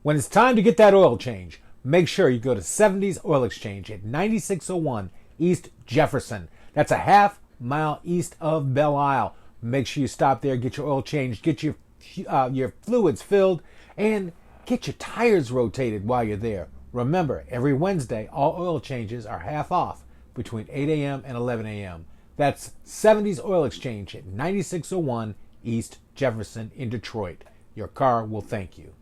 When it's time to get that oil change, make sure you go to 70s Oil Exchange at 9601 East Jefferson. That's a half mile east of Belle Isle. Make sure you stop there, get your oil changed, get your fluids filled, and get your tires rotated while you're there. Remember, every Wednesday, all oil changes are half off between 8 a.m. and 11 a.m. That's 70s Oil Exchange at 9601 East Jefferson in Detroit. Your car will thank you.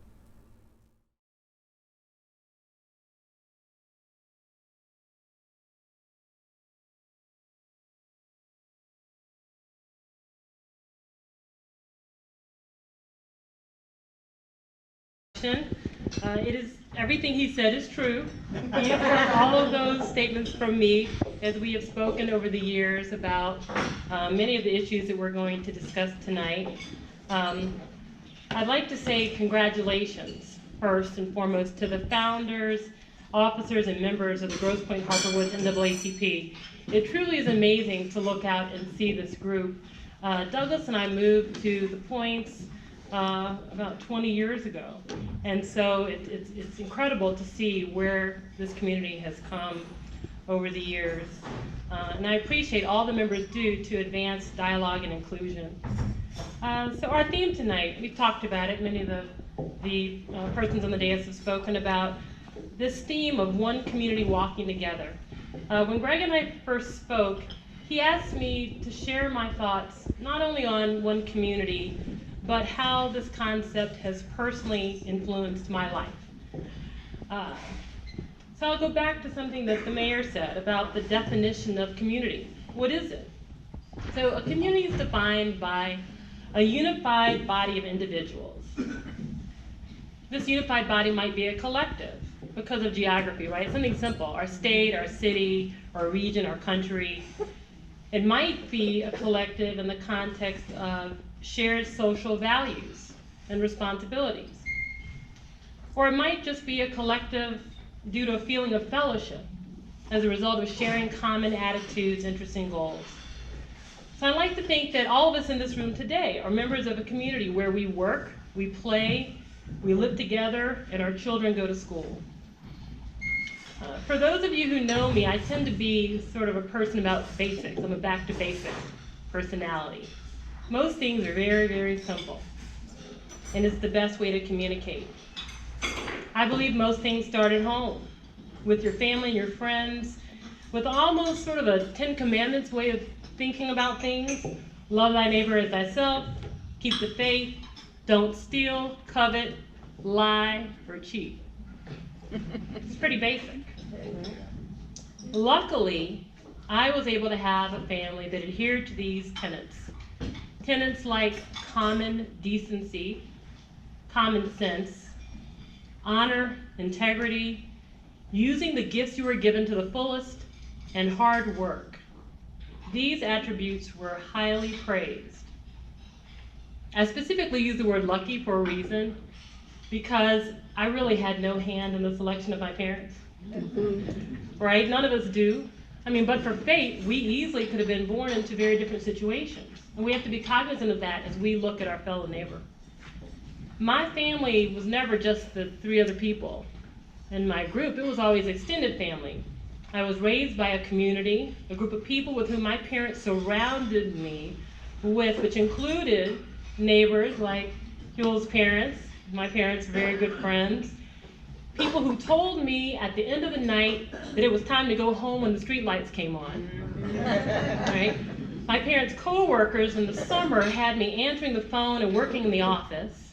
It is everything he said is true. He has heard all of those statements from me as we have spoken over the years about many of the issues that we're going to discuss tonight. I'd like to say congratulations first and foremost to the founders, officers, and members of the Grosse Pointe Harper Woods NAACP. It truly is amazing to look out and see this group. Douglas and I moved to the Points about 20 years ago. And so it's incredible to see where this community has come over the years. And I appreciate all the members do to advance dialogue and inclusion. So our theme tonight, we've talked about it, many of the persons on the dais have spoken about this theme of one community walking together. When Greg and I first spoke, he asked me to share my thoughts not only on one community, but how this concept has personally influenced my life. So I'll go back to something that the mayor said about the definition of community. What is it? So a community is defined by a unified body of individuals. This unified body might be a collective because of geography, right? Something simple, our state, our city, our region, our country. It might be a collective in the context of shared social values and responsibilities. Or it might just be a collective due to a feeling of fellowship as a result of sharing common attitudes, interests, and goals. So I like to think that all of us in this room today are members of a community where we work, we play, we live together, and our children go to school. For those of you who know me, I tend to be sort of a person about basics. I'm a back to basics personality. Most things are very, very simple, and it's the best way to communicate. I believe most things start at home, with your family and your friends, with almost sort of a 10 Commandments way of thinking about things. Love thy neighbor as thyself, keep the faith, don't steal, covet, lie, or cheat. It's pretty basic. Luckily, I was able to have a family that adhered to these tenets. Tenets like common decency, common sense, honor, integrity, using the gifts you were given to the fullest, and hard work. These attributes were highly praised. I specifically use the word lucky for a reason, because I really had no hand in the selection of my parents. Right? None of us do. I mean, but for fate, we easily could have been born into very different situations. And we have to be cognizant of that as we look at our fellow neighbor. My family was never just the 3 other people in my group. It was always extended family. I was raised by a community, a group of people with whom my parents surrounded me with, which included neighbors like Huel's parents, my parents' very good friends, people who told me at the end of the night that it was time to go home when the street lights came on. Right? My parents' co-workers in the summer had me answering the phone and working in the office,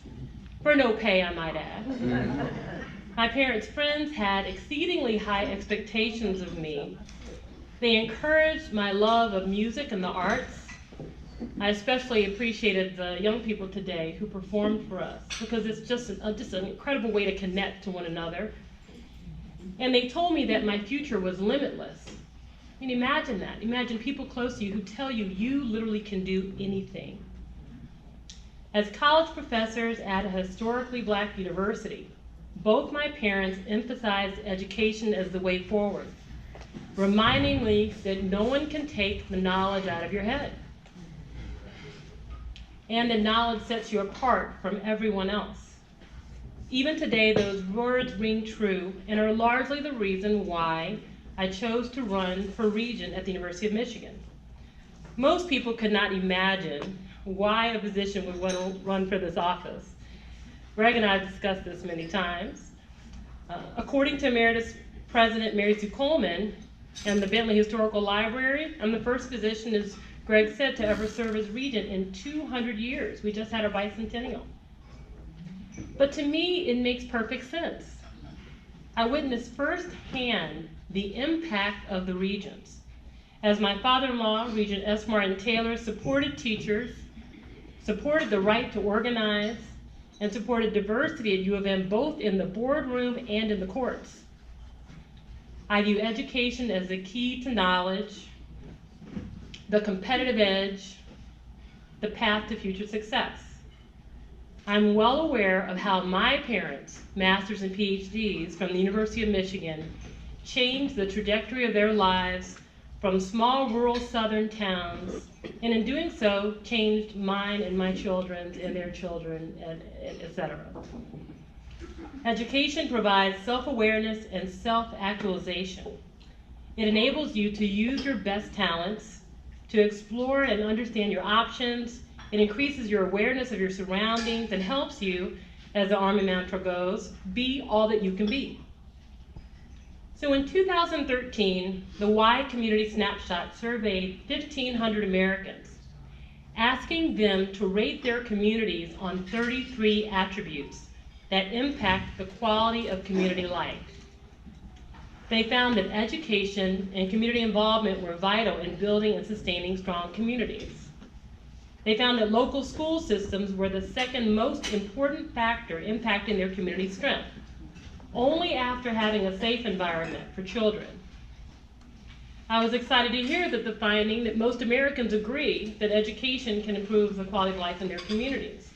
for no pay, I might add. My parents' friends had exceedingly high expectations of me. They encouraged my love of music and the arts. I especially appreciated the young people today who performed for us, because it's just an incredible way to connect to one another. And they told me that my future was limitless. I mean, imagine that. Imagine people close to you who tell you you literally can do anything. As college professors at a historically black university, both my parents emphasized education as the way forward, reminding me that no one can take the knowledge out of your head, and that knowledge sets you apart from everyone else. Even today, those words ring true and are largely the reason why I chose to run for regent at the University of Michigan. Most people could not imagine why a physician would want to run for this office. Greg and I have discussed this many times. According to Emeritus President Mary Sue Coleman and the Bentley Historical Library, I'm the first physician, as Greg said, to ever serve as regent in 200 years. We just had our bicentennial. But to me, it makes perfect sense. I witnessed firsthand the impact of the regents. As my father-in-law, Regent S. Martin Taylor, supported teachers, supported the right to organize, and supported diversity at U of M, both in the boardroom and in the courts. I view education as the key to knowledge, the competitive edge, the path to future success. I'm well aware of how my parents, masters and PhDs from the University of Michigan, changed the trajectory of their lives from small rural southern towns, and in doing so, changed mine and my children's and their children, etc. Education provides self-awareness and self-actualization. It enables you to use your best talents, to explore and understand your options. It increases your awareness of your surroundings and helps you, as the Army mantra goes, be all that you can be. So in 2013, the Y Community Snapshot surveyed 1,500 Americans, asking them to rate their communities on 33 attributes that impact the quality of community life. They found that education and community involvement were vital in building and sustaining strong communities. They found that local school systems were the second most important factor impacting their community strength, only after having a safe environment for children. I was excited to hear that the finding that most Americans agree that education can improve the quality of life in their communities.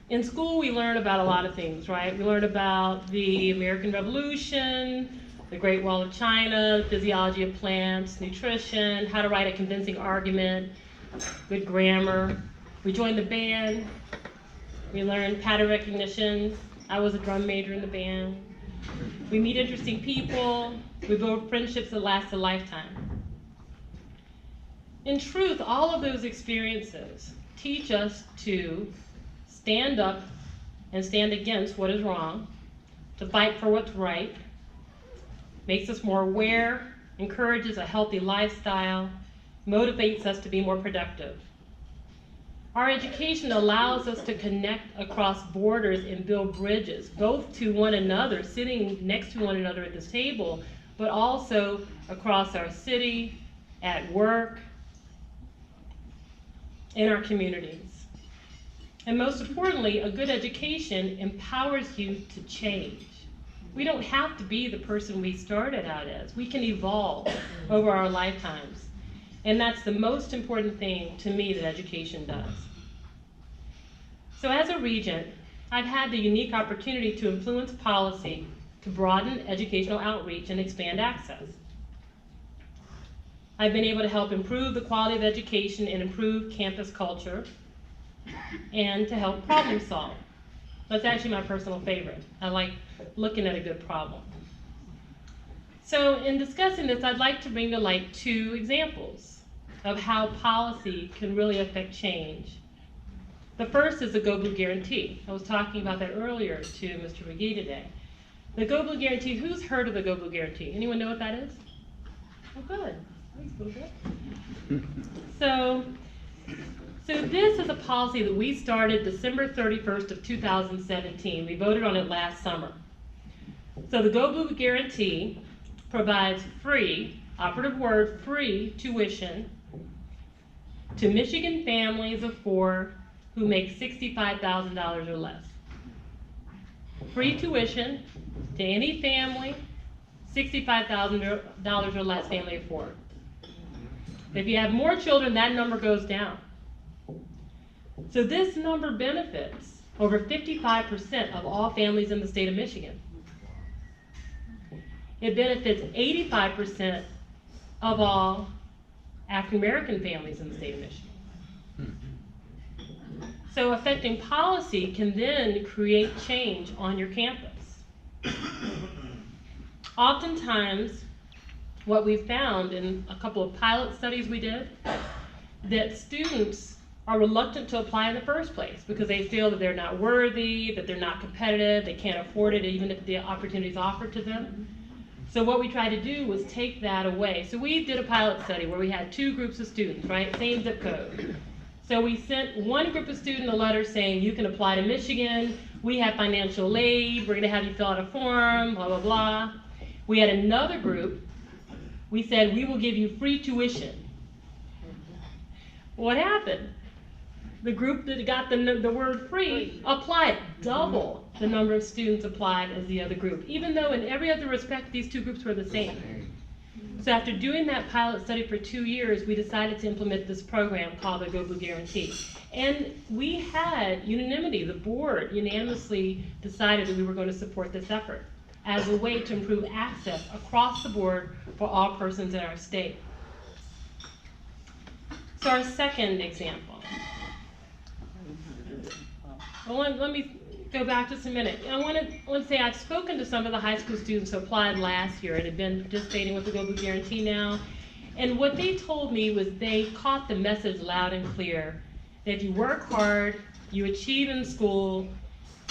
In school, we learn about a lot of things, right? We learn about the American Revolution, the Great Wall of China, physiology of plants, nutrition, how to write a convincing argument, good grammar. We joined the band. We learned pattern recognition. I was a drum major in the band. We meet interesting people. We build friendships that last a lifetime. In truth, all of those experiences teach us to stand up and stand against what is wrong, to fight for what's right, makes us more aware, encourages a healthy lifestyle, motivates us to be more productive. Our education allows us to connect across borders and build bridges, both to one another, sitting next to one another at this table, but also across our city, at work, in our communities. And most importantly, a good education empowers you to change. We don't have to be the person we started out as. We can evolve over our lifetimes. And that's the most important thing to me that education does. So as a regent, I've had the unique opportunity to influence policy to broaden educational outreach and expand access. I've been able to help improve the quality of education and improve campus culture, and to help problem solve. That's actually my personal favorite. I like looking at a good problem. So in discussing this, I'd like to bring to light two examples of how policy can really affect change. The first is the Go Blue Guarantee. I was talking about that earlier to Mr. McGee today. The Go Blue Guarantee, who's heard of the Go Blue Guarantee? Anyone know what that is? Oh, good. So this is a policy that we started December 31st of 2017. We voted on it last summer. So the Go Blue Guarantee provides free, operative word, free tuition to Michigan families of four who make $65,000 or less. Free tuition to any family, $65,000 or less, family of four. If you have more children, that number goes down. So this number benefits over 55% of all families in the state of Michigan. It benefits 85% of all African American families in the state of Michigan. So affecting policy can then create change on your campus. Oftentimes, what we found in a couple of pilot studies we did, that students are reluctant to apply in the first place because they feel that they're not worthy, that they're not competitive, they can't afford it even if the opportunity is offered to them. So what we tried to do was take that away. So we did a pilot study where we had 2 groups of students, right? Same zip code. So we sent one group of students a letter saying, you can apply to Michigan, we have financial aid, we're gonna have you fill out a form, blah, blah, blah. We had another group, we said, we will give you free tuition. What happened? The group that got the word free applied. Double the number of students applied as the other group, even though in every other respect these 2 groups were the same. So after doing that pilot study for 2 years, we decided to implement this program called the Go Blue Guarantee. And we had unanimity. The board unanimously decided that we were going to support this effort as a way to improve access across the board for all persons in our state. So our second example. Well, let me go back just a minute. I want to say I've spoken to some of the high school students who applied last year and have been participating with the Go Blue Guarantee now. And what they told me was they caught the message loud and clear that if you work hard, you achieve in school,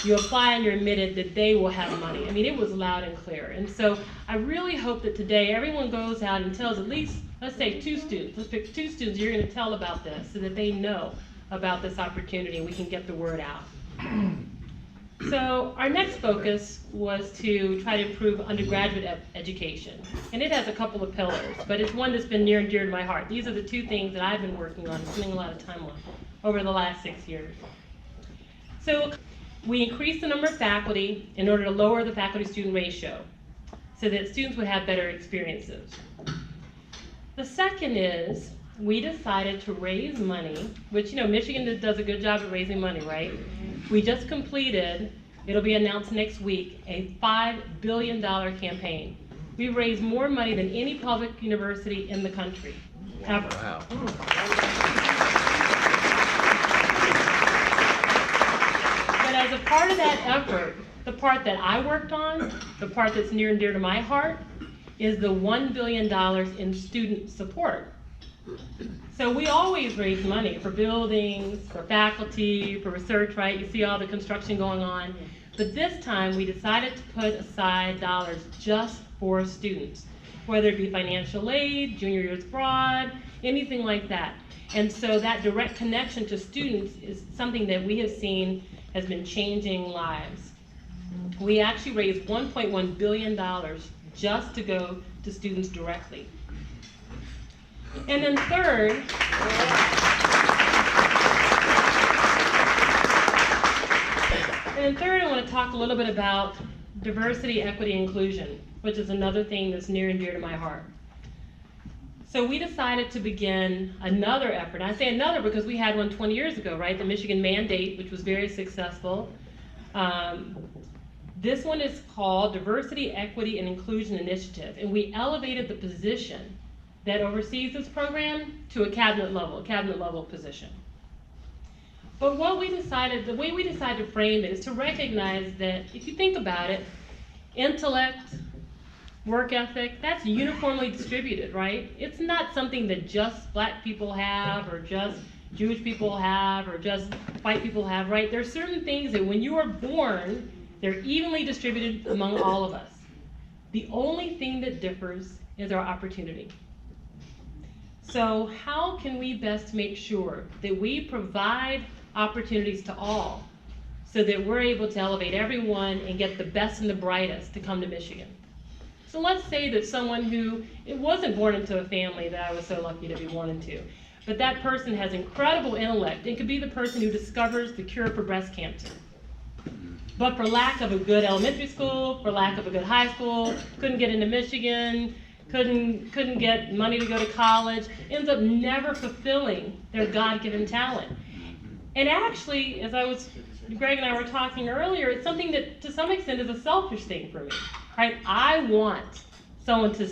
you apply and you're admitted, that they will have money. I mean, it was loud and clear. And so I really hope that today everyone goes out and tells at least, let's say 2 students, let's pick 2 students you're going to tell about this so that they know about this opportunity and we can get the word out. So our next focus was to try to improve undergraduate education. And it has a couple of pillars, but it's one that's been near and dear to my heart. These are the 2 things that I've been working on and spending a lot of time on over the last 6 years. So we increased the number of faculty in order to lower the faculty-student ratio so that students would have better experiences. The second is we decided to raise money, which, you know, Michigan does a good job at raising money, right? We just completed, it'll be announced next week, a $5 billion campaign. We've raised more money than any public university in the country, ever. Wow. But as a part of that effort, the part that I worked on, the part that's near and dear to my heart, is the $1 billion in student support. So we always raise money for buildings, for faculty, for research, right? You see all the construction going on. But this time we decided to put aside dollars just for students, whether it be financial aid, junior years abroad, anything like that. And so that direct connection to students is something that we have seen has been changing lives. We actually raised $1.1 billion just to go to students directly. And then third, I want to talk a little bit about diversity, equity, inclusion, which is another thing that's near and dear to my heart. So we decided to begin another effort. I say another because we had one 20 years ago, right? The Michigan Mandate, which was very successful. This one is called Diversity, Equity, and Inclusion Initiative, and we elevated the position that oversees this program to a cabinet level position. But what we decided, the way we decided to frame it is to recognize that if you think about it, intellect, work ethic, that's uniformly distributed, right? It's not something that just black people have or just Jewish people have or just white people have, right? There are certain things that when you are born, they're evenly distributed among all of us. The only thing that differs is our opportunity. So how can we best make sure that we provide opportunities to all so that we're able to elevate everyone and get the best and the brightest to come to Michigan? So let's say that someone who wasn't born into a family that I was so lucky to be born into, but that person has incredible intellect. It could be the person who discovers the cure for breast cancer. But for lack of a good elementary school, for lack of a good high school, couldn't get into Michigan, couldn't get money to go to college, ends up never fulfilling their God-given talent. And actually, Greg and I were talking earlier, it's something that to some extent is a selfish thing for me, right? I want someone to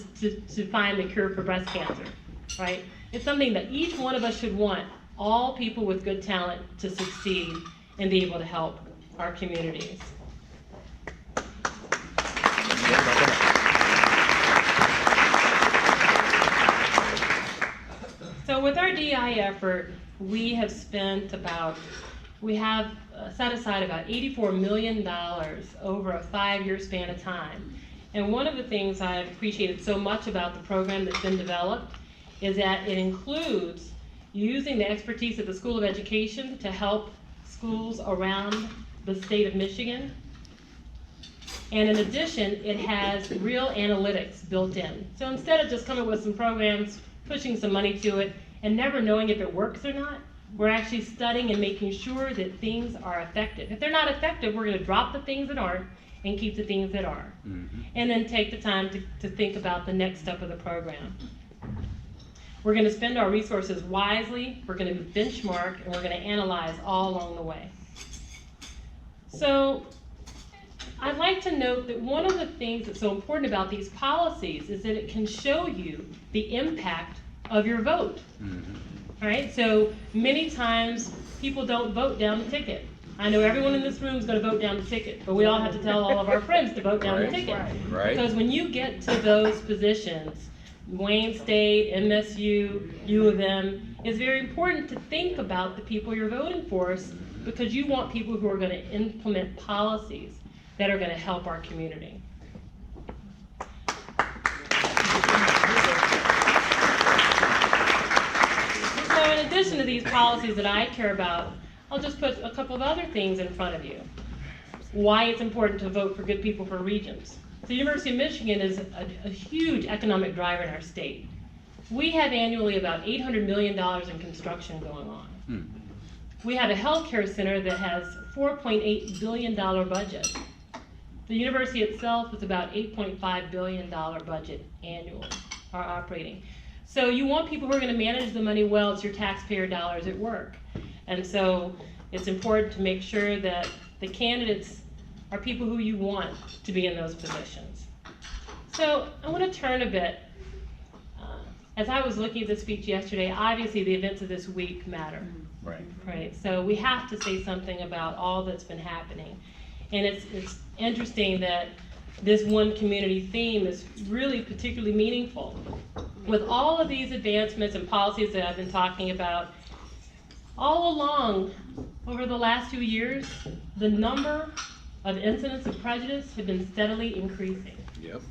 find the cure for breast cancer, right? It's something that each one of us should want all people with good talent to succeed and be able to help our communities. So with our DEI effort, we have set aside about $84 million over a 5-year span of time. And one of the things I've appreciated so much about the program that's been developed is that it includes using the expertise of the School of Education to help schools around the state of Michigan. And in addition, it has real analytics built in. So instead of just coming with some programs, pushing some money to it, and never knowing if it works or not, we're actually studying and making sure that things are effective. If they're not effective, we're going to drop the things that aren't and keep the things that are. And then take the time to think about the next step of the program. We're going to spend our resources wisely, we're going to benchmark, and we're going to analyze all along the way. So I'd like to note that one of the things that's so important about these policies is that it can show you the impact of your vote. All right, so many times people don't vote down the ticket. I know everyone in this room is going to vote down the ticket, but we all have to tell all of our friends to vote down the ticket. Right. Because when you get to those positions, Wayne State, MSU, U of M, it's very important to think about the people you're voting for, because you want people who are going to implement policies that are going to help our community. So in addition to these policies that I care about, I'll just put a couple of other things in front of you. Why it's important to vote for good people for regions. The University of Michigan is a huge economic driver in our state. We have annually about $800 million in construction going on. We have a healthcare center that has $4.8 billion budget. The university itself is about $8.5 billion budget annually, our operating. So you want people who are going to manage the money well. It's your taxpayer dollars at work. And so it's important to make sure that the candidates are people who you want to be in those positions. So I want to turn a bit. As I was looking at the speech yesterday, obviously the events of this week matter. Right. So we have to say something about all that's been happening. And it's interesting that this one community theme is really particularly meaningful. With all of these advancements and policies that I've been talking about, all along, over the last few years, the number of incidents of prejudice have been steadily increasing. Yep.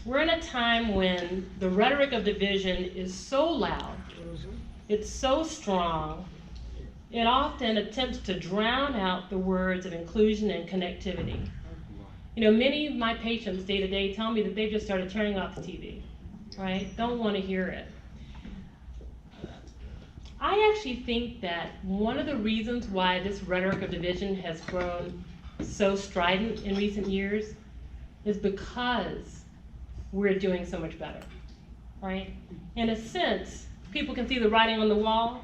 We're in a time when the rhetoric of division is so loud, it's so strong, it often attempts to drown out the words of inclusion and connectivity. You know, many of my patients day to day tell me that they've just started turning off the TV, right? Don't want to hear it. I actually think that one of the reasons why this rhetoric of division has grown so strident in recent years is because we're doing so much better, right? In a sense, people can see the writing on the wall.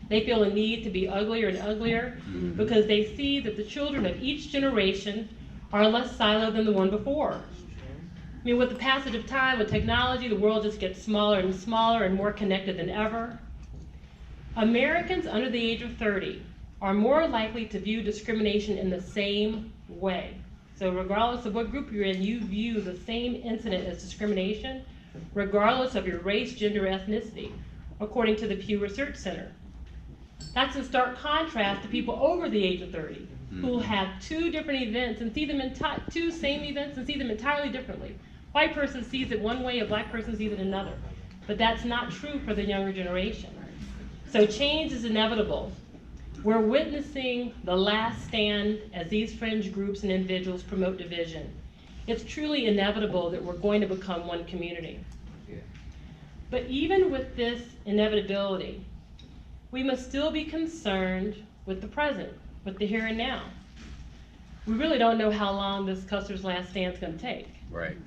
They feel a need to be uglier and uglier because they see that the children of each generation are less siloed than the one before. I mean, with the passage of time, with technology, the world just gets smaller and smaller and more connected than ever. Americans under the age of 30 are more likely to view discrimination in the same way. So regardless of what group you're in, you view the same incident as discrimination, regardless of your race, gender, ethnicity, according to the Pew Research Center. That's in stark contrast to people over the age of 30 who will have two different events and see them two same events and see them entirely differently. White person sees it one way, a black person sees it another. But that's not true for the younger generation. So change is inevitable. We're witnessing the last stand as these fringe groups and individuals promote division. It's truly inevitable that we're going to become one community. But even with this inevitability, we must still be concerned with the present, with the here and now. We really don't know how long this Custer's last stand is going to take. Right.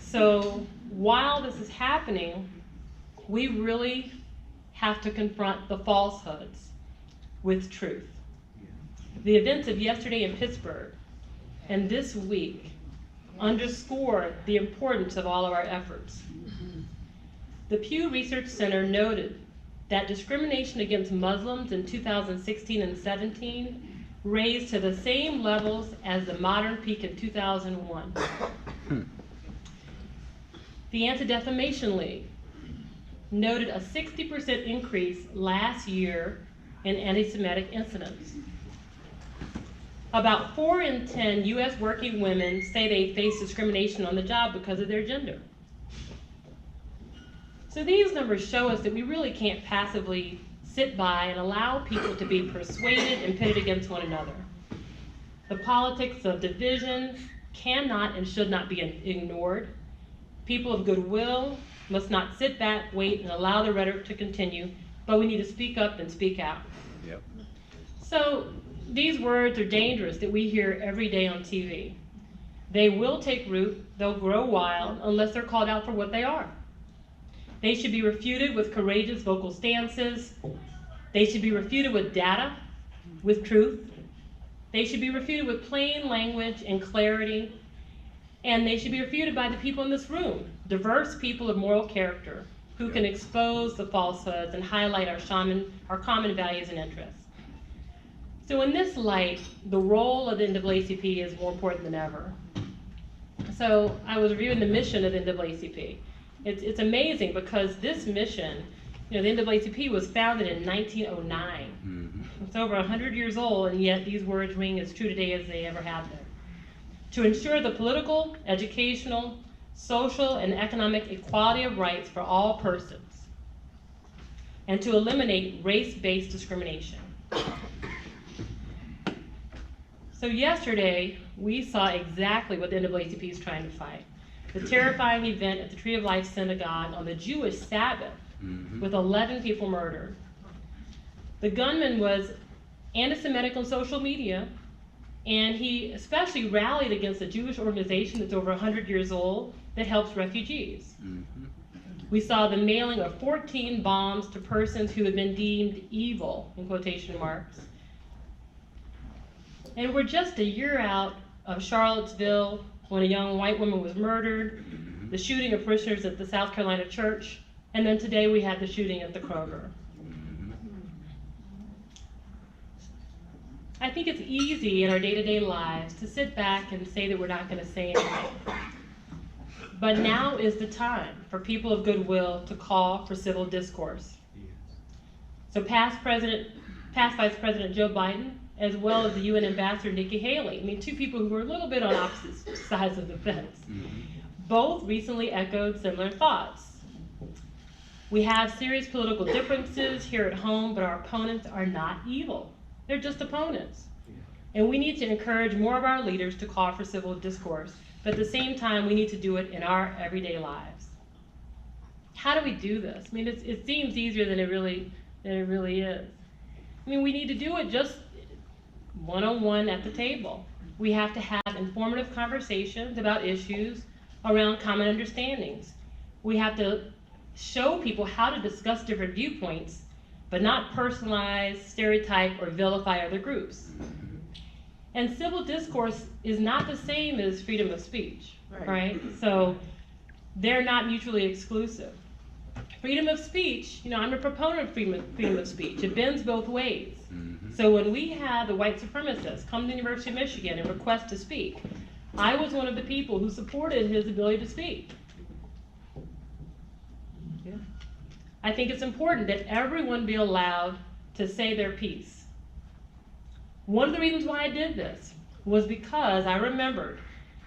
So while this is happening, we really have to confront the falsehoods with truth. The events of yesterday in Pittsburgh and this week underscore the importance of all of our efforts. The Pew Research Center noted that discrimination against Muslims in 2016 and 17 raised to the same levels as the modern peak in 2001. The Anti-Defamation League noted a 60% increase last year in anti-Semitic incidents. About 4 in 10 U.S. working women say they face discrimination on the job because of their gender. So these numbers show us that we really can't passively sit by and allow people to be persuaded and pitted against one another. The politics of division cannot and should not be ignored. People of goodwill must not sit back, wait, and allow the rhetoric to continue, but we need to speak up and speak out. Yep. So these words are dangerous that we hear every day on TV. They will take root, they'll grow wild unless they're called out for what they are. They should be refuted with courageous vocal stances. They should be refuted with data, with truth. They should be refuted with plain language and clarity. And they should be refuted by the people in this room, diverse people of moral character, who can expose the falsehoods and highlight our common values and interests. So in this light, the role of the NAACP is more important than ever. So I was reviewing the mission of the NAACP. It's amazing because this mission, the NAACP was founded in 1909. Mm-hmm. It's over 100 years old, and yet these words ring as true today as they ever have been. To ensure the political, educational, social, and economic equality of rights for all persons, and to eliminate race-based discrimination. So yesterday, we saw exactly what the NAACP is trying to fight. The terrifying event at the Tree of Life Synagogue on the Jewish Sabbath, with 11 people murdered. The gunman was anti-Semitic on social media, and he especially rallied against a Jewish organization that's over 100 years old that helps refugees. We saw the mailing of 14 bombs to persons who had been deemed evil, in quotation marks. And we're just a year out of Charlottesville, when a young white woman was murdered, the shooting of parishioners at the South Carolina church, and then today we had the shooting at the Kroger. I think it's easy in our day-to-day lives to sit back and say that we're not going to say anything. But now is the time for people of goodwill to call for civil discourse. So past Vice President Joe Biden, as well as the UN Ambassador Nikki Haley, two people who were a little bit on opposite sides of the fence, both recently echoed similar thoughts. We have serious political differences here at home, but our opponents are not evil. They're just opponents. And we need to encourage more of our leaders to call for civil discourse, but at the same time, we need to do it in our everyday lives. How do we do this? It seems easier than it really is. We need to do it just one-on-one at the table. We have to have informative conversations about issues around common understandings. We have to show people how to discuss different viewpoints, but not personalize, stereotype, or vilify other groups. And civil discourse is not the same as freedom of speech, right? So they're not mutually exclusive. Freedom of speech, I'm a proponent of freedom of speech. It bends both ways. So when we had the white supremacists come to the University of Michigan and request to speak, I was one of the people who supported his ability to speak. I think it's important that everyone be allowed to say their piece. One of the reasons why I did this was because I remembered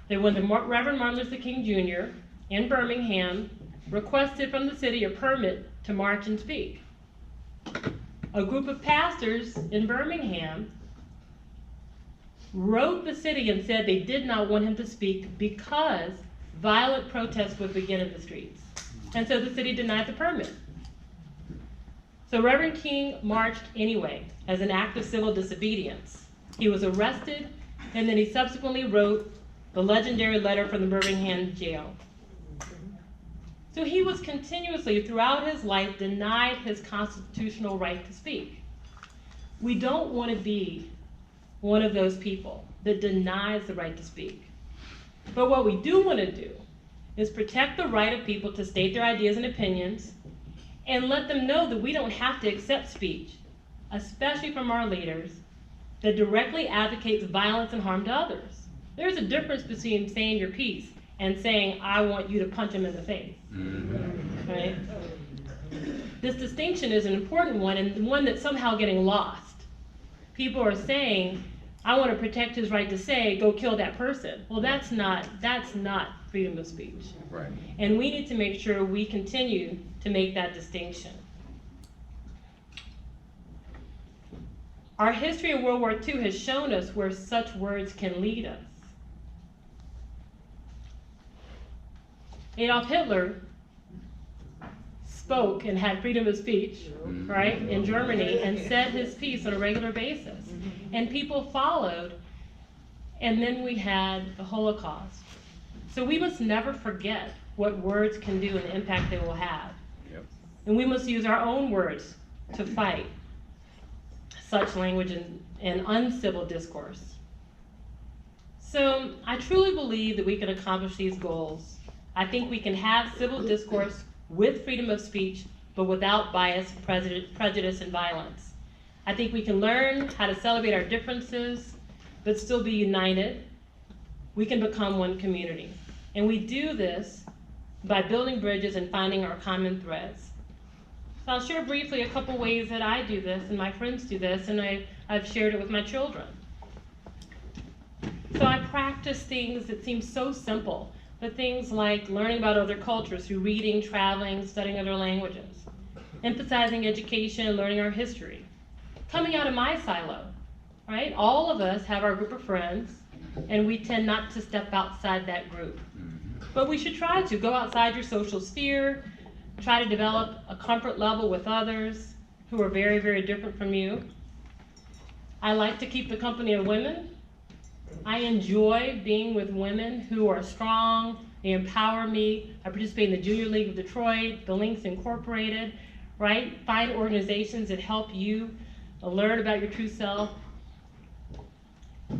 that when the Reverend Martin Luther King Jr. in Birmingham requested from the city a permit to march and speak, a group of pastors in Birmingham wrote the city and said they did not want him to speak because violent protests would begin in the streets. And so the city denied the permit. So Reverend King marched anyway as an act of civil disobedience. He was arrested, and then he subsequently wrote the legendary letter from the Birmingham jail. So he was continuously, throughout his life, denied his constitutional right to speak. We don't want to be one of those people that denies the right to speak. But what we do want to do is protect the right of people to state their ideas and opinions, and let them know that we don't have to accept speech, especially from our leaders, that directly advocates violence and harm to others. There's a difference between saying your piece and saying, I want you to punch him in the face. Right? This distinction is an important one, and one that's somehow getting lost. People are saying, I want to protect his right to say, go kill that person. Well, that's not freedom of speech. Right. And we need to make sure we continue to make that distinction. Our history of World War II has shown us where such words can lead us. Adolf Hitler spoke and had freedom of speech, right, in Germany, and said his piece on a regular basis. And people followed, and then we had the Holocaust. So we must never forget what words can do and the impact they will have. Yep. And we must use our own words to fight such language and uncivil discourse. So I truly believe that we can accomplish these goals. I think we can have civil discourse with freedom of speech, but without bias, prejudice, and violence. I think we can learn how to celebrate our differences, but still be united. We can become one community. And we do this by building bridges and finding our common threads. So I'll share briefly a couple ways that I do this and my friends do this, and I've shared it with my children. So I practice things that seem so simple, but things like learning about other cultures through reading, traveling, studying other languages, emphasizing education, learning our history, coming out of my silo, right? All of us have our group of friends, and we tend not to step outside that group. But we should try to go outside your social sphere, try to develop a comfort level with others who are very, very different from you. I like to keep the company of women. I enjoy being with women who are strong, they empower me. I participate in the Junior League of Detroit, the Links Incorporated, right? Find organizations that help you learn about your true self.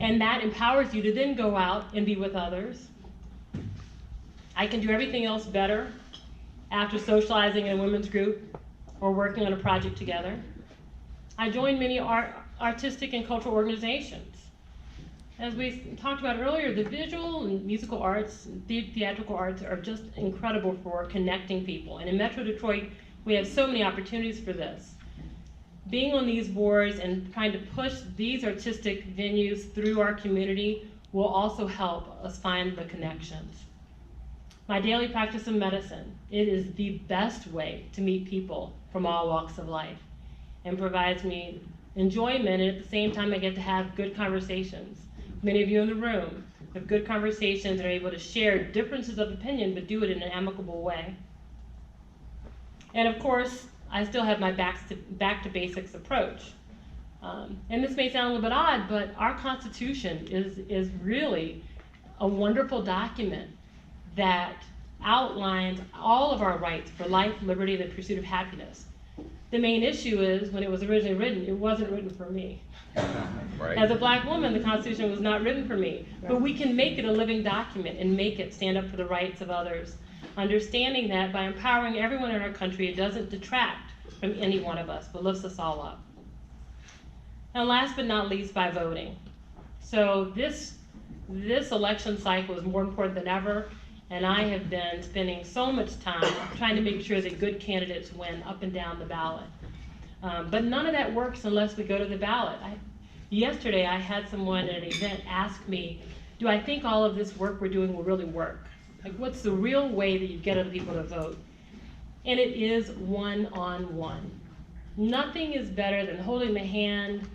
And that empowers you to then go out and be with others. I can do everything else better after socializing in a women's group or working on a project together. I join many artistic and cultural organizations. As we talked about earlier, the visual and musical arts, theatrical arts are just incredible for connecting people. And in Metro Detroit, we have so many opportunities for this. Being on these boards and trying to push these artistic venues through our community will also help us find the connections. My daily practice of medicine, it is the best way to meet people from all walks of life and provides me enjoyment, and at the same time I get to have good conversations. Many of you in the room have good conversations and are able to share differences of opinion, but do it in an amicable way. And of course, I still have my back to basics approach. And this may sound a little bit odd, but our Constitution is really a wonderful document that outlines all of our rights for life, liberty, and the pursuit of happiness. The main issue is, when it was originally written, it wasn't written for me. Right. As a black woman, the Constitution was not written for me. But we can make it a living document and make it stand up for the rights of others. Understanding that by empowering everyone in our country, it doesn't detract from any one of us, but lifts us all up. And last but not least, by voting. So this election cycle is more important than ever, and I have been spending so much time trying to make sure that good candidates win up and down the ballot. But none of that works unless we go to the ballot. Yesterday, I had someone at an event ask me, do I think all of this work we're doing will really work? Like, what's the real way that you get other people to vote? And it is one-on-one. Nothing is better than holding the hand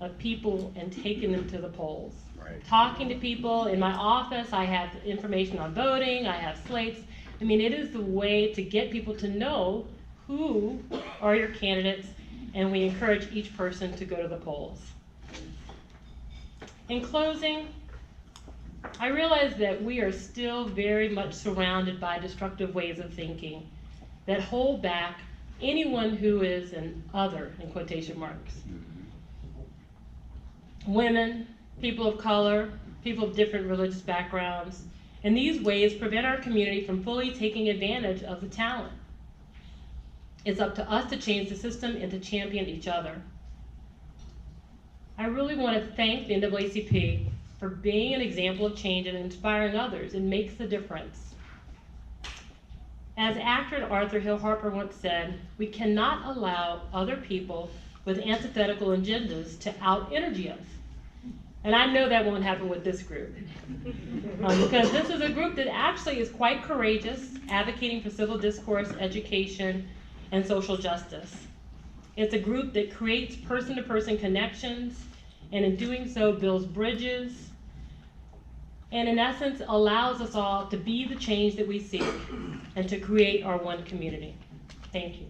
of people and taking them to the polls. Right. Talking to people. In my office, I have information on voting, I have slates. I mean, it is the way to get people to know who are your candidates, and we encourage each person to go to the polls. In closing, I realize that we are still very much surrounded by destructive ways of thinking that hold back anyone who is an other, in quotation marks. Women, people of color, people of different religious backgrounds, and these ways prevent our community from fully taking advantage of the talent. It's up to us to change the system and to champion each other. I really want to thank the NAACP for being an example of change and inspiring others. It makes a difference. As actor Arthur Hill Harper once said, we cannot allow other people with antithetical agendas to out-energy us. And I know that won't happen with this group. Because this is a group that actually is quite courageous, advocating for civil discourse, education, and social justice. It's a group that creates person-to-person connections, and in doing so builds bridges, and in essence allows us all to be the change that we seek and to create our one community. Thank you.